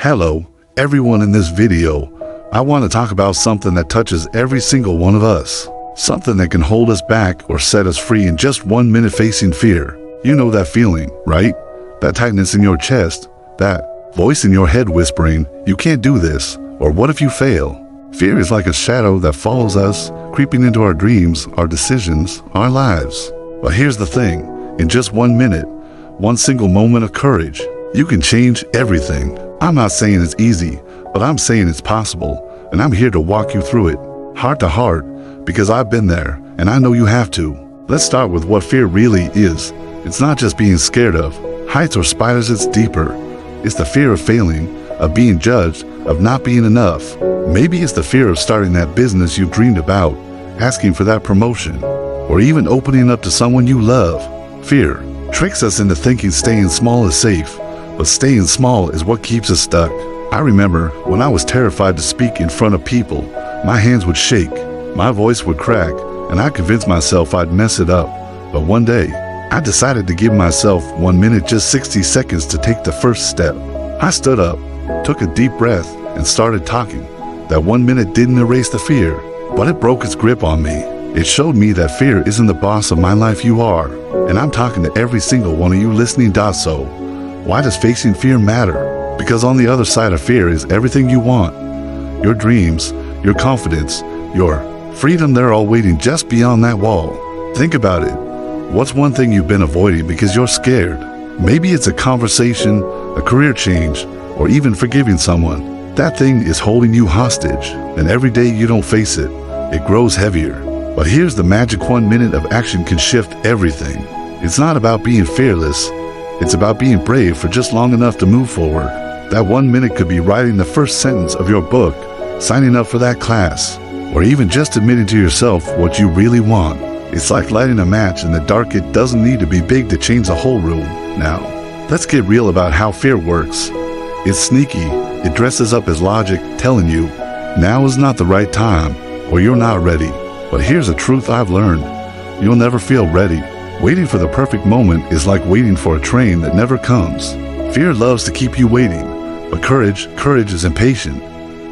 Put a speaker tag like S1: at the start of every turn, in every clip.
S1: Hello, everyone. In this video, I want to talk about something that touches every single one of us. Something that can hold us back or set us free in just 1 minute. Facing fear. You know that feeling, right? That tightness in your chest, that voice in your head whispering, you can't do this, or what if you fail? Fear is like a shadow that follows us, creeping into our dreams, our decisions, our lives. But here's the thing, in just 1 minute, one single moment of courage, you can change everything. I'm not saying it's easy, but I'm saying it's possible, and I'm here to walk you through it, heart to heart, because I've been there, and I know you have too. Let's start with what fear really is. It's not just being scared of heights or spiders, it's deeper. It's the fear of failing, of being judged, of not being enough. Maybe it's the fear of starting that business you dreamed about, asking for that promotion, or even opening up to someone you love. Fear tricks us into thinking staying small is safe, but staying small is what keeps us stuck. I remember when I was terrified to speak in front of people, my hands would shake, my voice would crack, and I convinced myself I'd mess it up. But one day, I decided to give myself 1 minute, just 60 seconds to take the first step. I stood up, took a deep breath, and started talking. That 1 minute didn't erase the fear, but it broke its grip on me. It showed me that fear isn't the boss of my life, you are. And I'm talking to every single one of you listening. So, why does facing fear matter? Because on the other side of fear is everything you want. Your dreams, your confidence, your freedom, they're all waiting just beyond that wall. Think about it. What's one thing you've been avoiding because you're scared? Maybe it's a conversation, a career change, or even forgiving someone. That thing is holding you hostage, and every day you don't face it, it grows heavier. But here's the magic: 1 minute of action can shift everything. It's not about being fearless, it's about being brave for just long enough to move forward. That 1 minute could be writing the first sentence of your book, signing up for that class, or even just admitting to yourself what you really want. It's like lighting a match in the dark. It doesn't need to be big to change the whole room. Now, let's get real about how fear works. It's sneaky. It dresses up as logic, telling you, now is not the right time, or you're not ready. But here's a truth I've learned. You'll never feel ready. Waiting for the perfect moment is like waiting for a train that never comes. Fear loves to keep you waiting, but courage is impatient.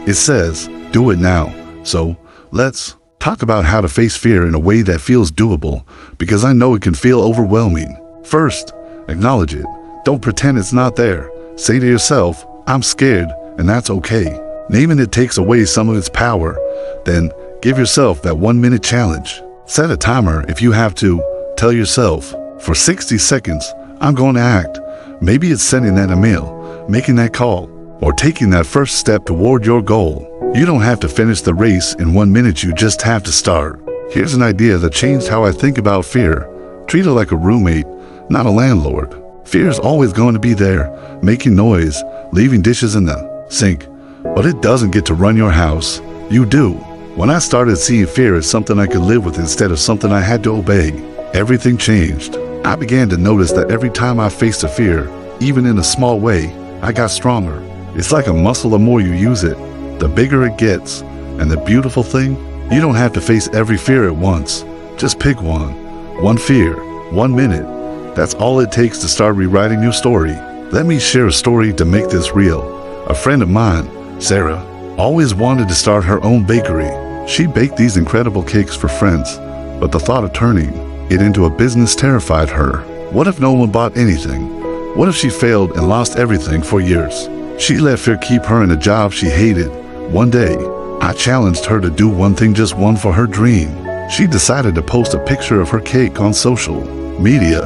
S1: It says, do it now. So, let's talk about how to face fear in a way that feels doable, because I know it can feel overwhelming. First, acknowledge it. Don't pretend it's not there. Say to yourself, I'm scared, and that's okay. Naming it takes away some of its power. Then, give yourself that 1 minute challenge. Set a timer if you have to. Tell yourself, for 60 seconds, I'm going to act. Maybe it's sending that email, making that call, or taking that first step toward your goal. You don't have to finish the race in 1 minute, you just have to start. Here's an idea that changed how I think about fear. Treat it like a roommate, not a landlord. Fear is always going to be there, making noise, leaving dishes in the sink, but it doesn't get to run your house. You do. When I started seeing fear as something I could live with instead of something I had to obey, everything changed. I began to notice that every time I faced a fear, even in a small way, I got stronger. It's like a muscle. The more you use it, the bigger it gets. And the beautiful thing, you don't have to face every fear at once. Just pick one. One fear, 1 minute. That's all it takes to start rewriting your story. Let me share a story to make this real. A friend of mine, Sarah, always wanted to start her own bakery. She baked these incredible cakes for friends, but the thought of turning it into a business terrified her. What if no one bought anything? What if she failed and lost everything for years? She let fear keep her in a job she hated. One day, I challenged her to do one thing, just one, for her dream. She decided to post a picture of her cake on social media.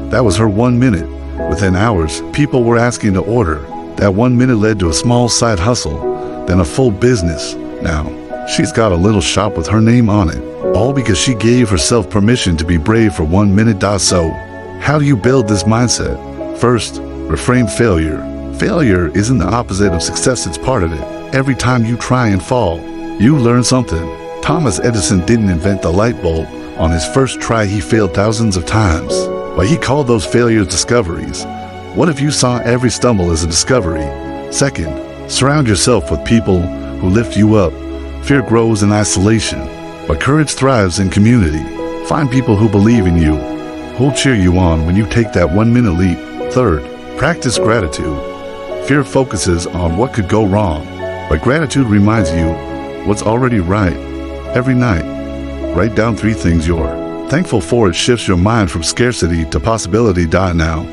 S1: That was her 1 minute. Within hours, people were asking to order. That 1 minute led to a small side hustle, then a full business. Now, she's got a little shop with her name on it, all because she gave herself permission to be brave for 1 minute. So, how do you build this mindset? First, reframe failure. Failure isn't the opposite of success, it's part of it. Every time you try and fall, you learn something. Thomas Edison didn't invent the light bulb on his first try. He failed thousands of times, but he called those failures discoveries. What if you saw every stumble as a discovery? Second, surround yourself with people who lift you up. Fear grows in isolation, but courage thrives in community. Find people who believe in you, who'll cheer you on when you take that 1 minute leap. Third, practice gratitude. Fear focuses on what could go wrong, but gratitude reminds you what's already right. Every night, write down 3 things you're thankful for. It shifts your mind from scarcity to possibility. Now,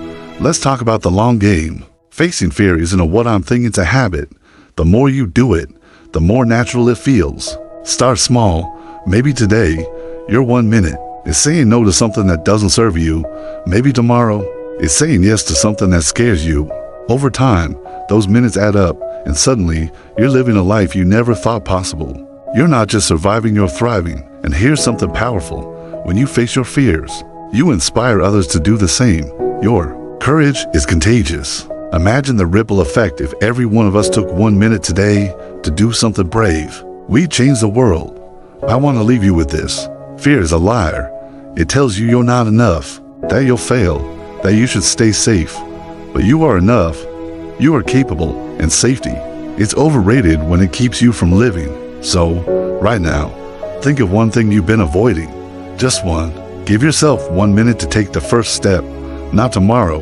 S1: let's talk about the long game. Facing fear isn't a what I'm thinking, it's a habit. The more you do it, the more natural it feels. Start small. Maybe today, your 1 minute is saying no to something that doesn't serve you. Maybe tomorrow is saying yes to something that scares you. Over time, those minutes add up, and suddenly, you're living a life you never thought possible. You're not just surviving, you're thriving. And here's something powerful. When you face your fears, you inspire others to do the same. Your courage is contagious. Imagine the ripple effect if every one of us took 1 minute today to do something brave. We'd change the world. I want to leave you with this. Fear is a liar. It tells you you're not enough, that you'll fail, that you should stay safe. But you are enough. You are capable, and safety, it's overrated when it keeps you from living. So, right now, think of one thing you've been avoiding. Just one. Give yourself 1 minute to take the first step. Not tomorrow,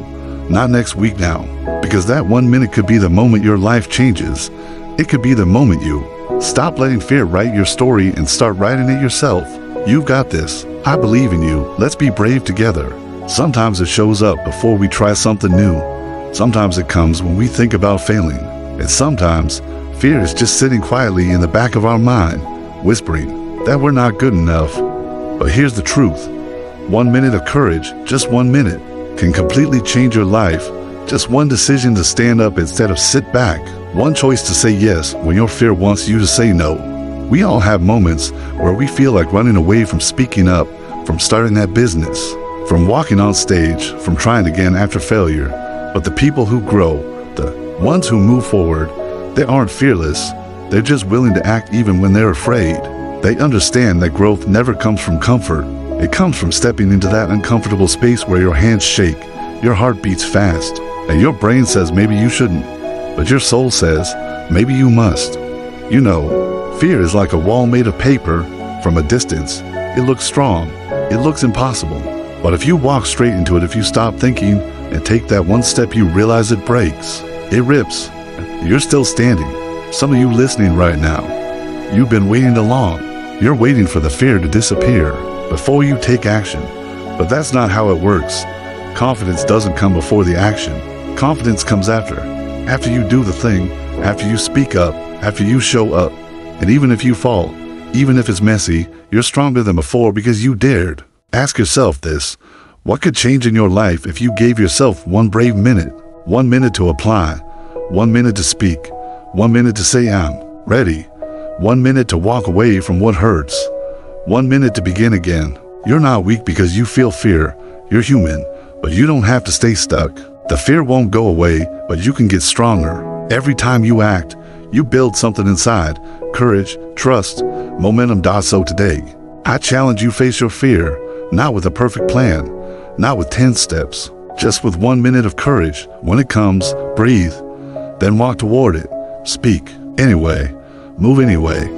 S1: not next week now. Because that 1 minute could be the moment your life changes. It could be the moment you stop letting fear write your story and start writing it yourself. You've got this. I believe in you. Let's be brave together. Sometimes it shows up before we try something new. Sometimes it comes when we think about failing. And sometimes fear is just sitting quietly in the back of our mind, whispering that we're not good enough. But here's the truth. 1 minute of courage, just 1 minute, can completely change your life. Just one decision to stand up instead of sit back. One choice to say yes when your fear wants you to say no. We all have moments where we feel like running away from speaking up, from starting that business, from walking on stage, from trying again after failure. But the people who grow, the ones who move forward, they aren't fearless. They're just willing to act even when they're afraid. They understand that growth never comes from comfort. It comes from stepping into that uncomfortable space where your hands shake, your heart beats fast, and your brain says maybe you shouldn't, but your soul says maybe you must. You know, fear is like a wall made of paper. From a distance, it looks strong, it looks impossible. But if you walk straight into it, if you stop thinking and take that one step, you realize it breaks, it rips. You're still standing. Some of you listening right now, you've been waiting too long. You're waiting for the fear to disappear before you take action. But that's not how it works. Confidence doesn't come before the action. Confidence comes after you do the thing, after you speak up, after you show up. And even if you fall, even if it's messy, you're stronger than before because you dared. Ask yourself this. What could change in your life if you gave yourself 1 brave minute? 1 minute to apply, 1 minute to speak, 1 minute to say I'm ready, 1 minute to walk away from what hurts, 1 minute to begin again. You're not weak because you feel fear. You're human, but you don't have to stay stuck. The fear won't go away, but you can get stronger. Every time you act, you build something inside. Courage, trust, momentum. So today, I challenge you, face your fear, not with a perfect plan, not with 10 steps, just with 1 minute of courage. When it comes, breathe, then walk toward it. Speak anyway, move anyway,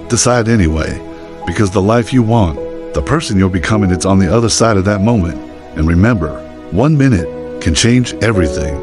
S1: decide anyway, because the life you want, the person you're becoming, it's on the other side of that moment. And remember, 1 minute can change everything.